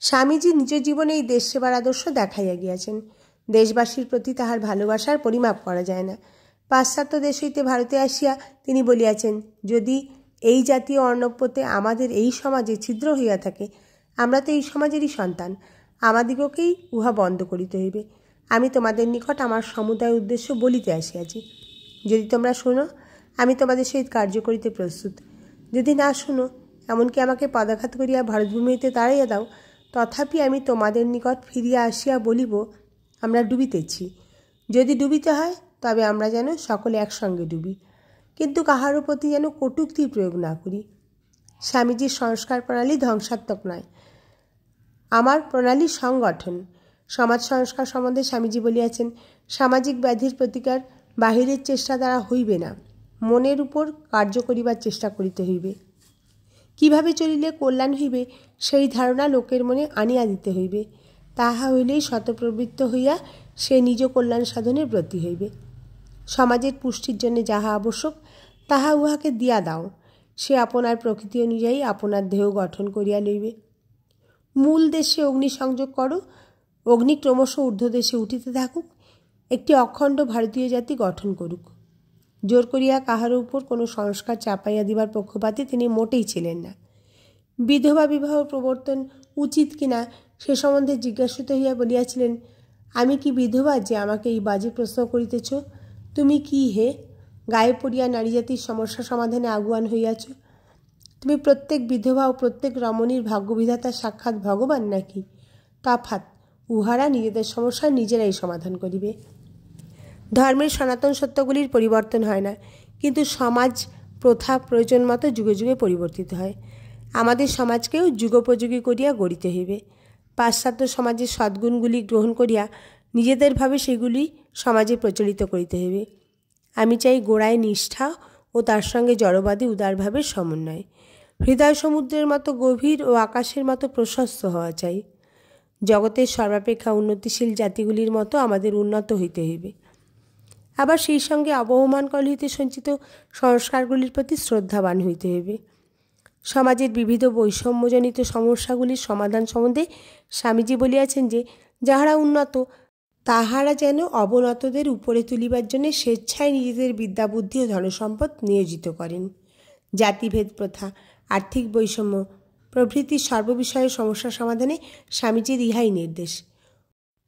স্বামীজি নিজ জীবনে এই দেশ সেবার আদর্শ দেখাইয়া গিয়াছেন। দেশবাসীর প্রতি তাহার ভালোবাসার পরিমাপ করা যায় না। পাশ্চাত্য দেশ হইতে ভারতে আসিয়া তিনি বলিয়াছেন, যদি এই জাতীয় অর্ণবপোতে আমাদের এই সমাজে ছিদ্র হইয়া থাকে, আমরা তো এই সমাজেরই সন্তান, আমাদিগকেই উহা বন্ধ করিতে হইবে। আমি তোমাদের নিকট আমার সমুদায় উদ্দেশ্য বলিতে আসিয়াছি। যদি তোমরা শোনো, আমি তোমাদের সহিত কার্য করিতে প্রস্তুত। যদি না শুনো, এমনকি আমাকে পদাঘাত করিয়া ভারতভূমি হইতে তাড়াইয়া দাও, তথাপি আমি তোমাদের নিকট ফিরিয়া আসিয়া বলিব, আমরা ডুবিতেছি। যদি ডুবিতে হয়, তবে আমরা যেন সকলে একসঙ্গে ডুবি, কিন্তু কাহারও প্রতি যেন কটূক্তি প্রয়োগ না করি। স্বামীজির সংস্কার প্রণালী ধ্বংসাত্মক নয়, আমার প্রণালী সংগঠন। সমাজ সংস্কার সম্বন্ধে স্বামীজি বলিয়াছেন, সামাজিক ব্যাধির প্রতিকার বাহিরের চেষ্টা দ্বারা হইবে না, মনের উপর কার্য করিবার চেষ্টা করিতে হইবে। কিভাবে চলিলে কল্যাণ হইবে, সেই ধারণা লোকের মনে আনিয়া দিতে হইবে। তাহা হইলেই শতপ্রবৃত্ত হইয়া সে নিজ কল্যাণ সাধনের ব্রতী হইবে। সমাজের পুষ্টির জন্য যাহা আবশ্যক, তাহা উহাকে দিয়া দাও। সে আপনার প্রকৃতি অনুযায়ী আপনার দেহ গঠন করিয়া লইবে। মূল দেশে অগ্নিসংযোগ করো, অগ্নি ক্রমশ ঊর্ধ্বদেশে উঠিতে থাকুক, একটি অখণ্ড ভারতীয় জাতি গঠন করুক। জোর করিয়া কাহার উপর কোনো সংস্কার চাপাইয়া দিবার পক্ষপাতী তিনি মোটেই ছিলেন না। বিধবা বিবাহ প্রবর্তন উচিত কিনা সে সম্বন্ধে জিজ্ঞাসিত হইয়া বলিয়াছিলেন, আমি কি বিধবা যে আমাকে এই বাজে প্রশ্ন করিতেছ? তুমি কি হে, গায়ে পড়িয়া নারী জাতির সমস্যা সমাধানে আগুয়ান হইয়াছ? তুমি প্রত্যেক বিধবা ও প্রত্যেক রমণীর ভাগ্যবিধাতার সাক্ষাৎ ভগবান নাকি? তফাৎ, উহারা নিজেদের সমস্যা নিজেরাই সমাধান করিবে। ধর্মের সনাতন সত্যগুলির পরিবর্তন হয় না, কিন্তু সমাজ প্রথা প্রয়োজন মতো যুগে যুগে পরিবর্তিত হয়। আমাদের সমাজকেও যুগোপযোগী করিয়া গড়িতে হইবে। পাশ্চাত্য সমাজের সদ্গুণগুলি গ্রহণ করিয়া নিজেদের ভাবে সেগুলি সমাজে প্রচলিত করিতে হইবে। আমি চাই গোড়ায় নিষ্ঠা ও তার সঙ্গে জড়বাদী উদারভাবের সমন্বয়। হৃদয় সমুদ্রের মতো গভীর ও আকাশের মতো প্রশস্ত হওয়া চাই। জগতের সর্বাপেক্ষা উন্নতিশীল জাতিগুলির মতো আমাদের উন্নত হইতে হইবে। আবার সেই সঙ্গে অবহমান কল হইতে সঞ্চিত সংস্কারগুলির প্রতি শ্রদ্ধাবান হইতে হইবে। সমাজের বিবিধ বৈষম্যজনিত সমস্যাগুলির সমাধান সম্বন্ধে স্বামীজি বলিয়াছেন যে, যাহারা উন্নত তাহারা যেন অবনতদের উপরে তুলিবার জন্য স্বেচ্ছায় নিজেদের বিদ্যাবুদ্ধি ও ধনসম্পদ নিয়োজিত করেন। জাতিভেদ প্রথা, আর্থিক বৈষম্য প্রভৃতি সর্ববিষয়ের সমস্যা সমাধানে স্বামীজির ইহাই নির্দেশ।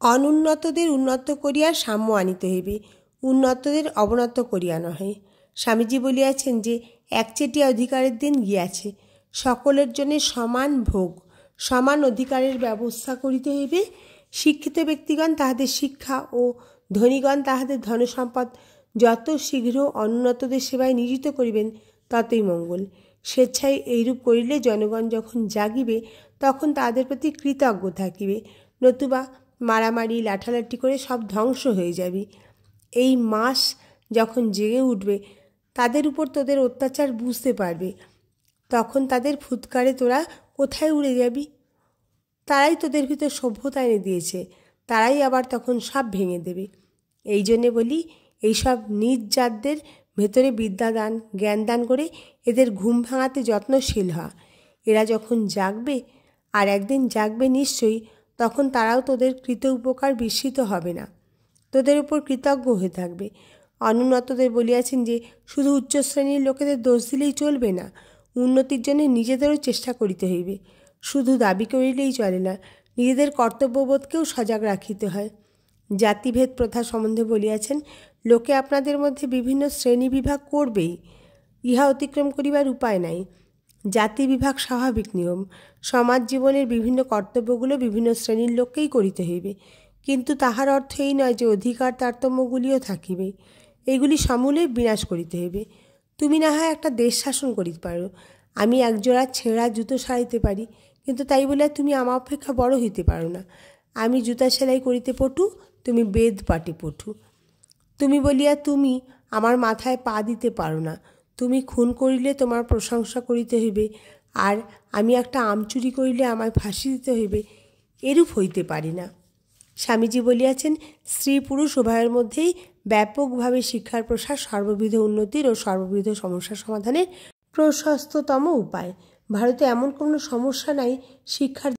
অনুন্নতদের উন্নত করিয়া সাম্য আনিতে হইবে, উন্নতদের অবনত করিয়া নহে। স্বামীজি বলিয়াছেন যে, একচেটিয়া অধিকারের দিন গিয়াছে, সকলের জন্য সমান ভোগ সমান অধিকারের ব্যবস্থা করিতে হইবে। শিক্ষিত ব্যক্তিগণ তাহাদের শিক্ষা ও ধনীগণ তাহাদের ধনসম্পদ যত শীঘ্র অনুন্নতদের সেবায় নিয়োজিত করিবেন, ততই মঙ্গল। স্বেচ্ছায় এইরূপ করিলে জনগণ যখন জাগিবে, তখন তাদের প্রতি কৃতজ্ঞ থাকিবে, নতুবা মারামারি লাঠালাঠি করে সব ধ্বংস হয়ে যাবে। এই মাস যখন জেগে উঠবে, তাদের উপর তোদের অত্যাচার বুঝতে পারবে, তখন তাদের ফুৎকারে তোরা কোথায় উড়ে যাবি? তারাই তোদের ভিতর সভ্যতা এনে দিয়েছে, তারাই আবার তখন সব ভেঙে দেবে। এই জন্যে বলি, এইসব নিজ জাতদের ভেতরে বিদ্যাদান জ্ঞানদান করে এদের ঘুম ভাঙাতে যত্নশীল হওয়া। এরা যখন জাগবে, আর একদিন জাগবে নিশ্চয়ই, তখন তারাও তোদের কৃত উপকার বিস্মিত হবে না, তোদের উপর কৃতজ্ঞ হয়ে থাকবে। অনুন্নতদের বলিয়াছেন যে, শুধু উচ্চশ্রেণীর লোকেদের দোষ দিলেই চলবে না, উন্নতির জন্য নিজেদেরও চেষ্টা করিতে হইবে। শুধু দাবি করিলেই চলে না, নিজেদের কর্তব্যবোধকেও সজাগ রাখিতে হয়। জাতিভেদ প্রথা সম্বন্ধে বলিয়াছেন, লোকে আপনাদের মধ্যে বিভিন্ন শ্রেণী বিভাগ করবেই, ইহা অতিক্রম করিবার উপায় নাই। জাতি বিভাগ স্বাভাবিক নিয়ম। সমাজ জীবনের বিভিন্ন কর্তব্যগুলো বিভিন্ন শ্রেণীর লোককেই করিতে হইবে, কিন্তু তাহার অর্থ এই নয় যে অধিকার তারতম্যগুলিও থাকিবে। এইগুলি সমূলে বিনাশ করিতে হইবে। তুমি না হয় একটা দেশ শাসন করিতে পারো, আমি একজোড়া ছেঁড়া জুতো সারাইতে পারি, কিন্তু তাই বলে তুমি আমার অপেক্ষা বড় হইতে পারো না। আমি জুতা সেলাই করিতে পটু, তুমি বেদ পাটে পটু। তুমি বলিয়া তুমি আমার মাথায় পা দিতে পারো না। তুমি খুন করিলে তোমার প্রশংসা করিতে হইবে, আর আমি একটা আম চুরি করিলে আমায় ফাঁসি দিতে হইবে। এরূপ হইতে পারি না। স্বামীজি বলিয়াছেন, স্ত্রী পুরুষ উভয়ের মধ্যেই ব্যাপকভাবে শিক্ষার প্রসার সর্ববিধ উন্নতির ও সর্ববিধ সমস্যা সমাধানের প্রশস্ততম উপায়। ভারতে এমন কোনো সমস্যা নাই শিক্ষার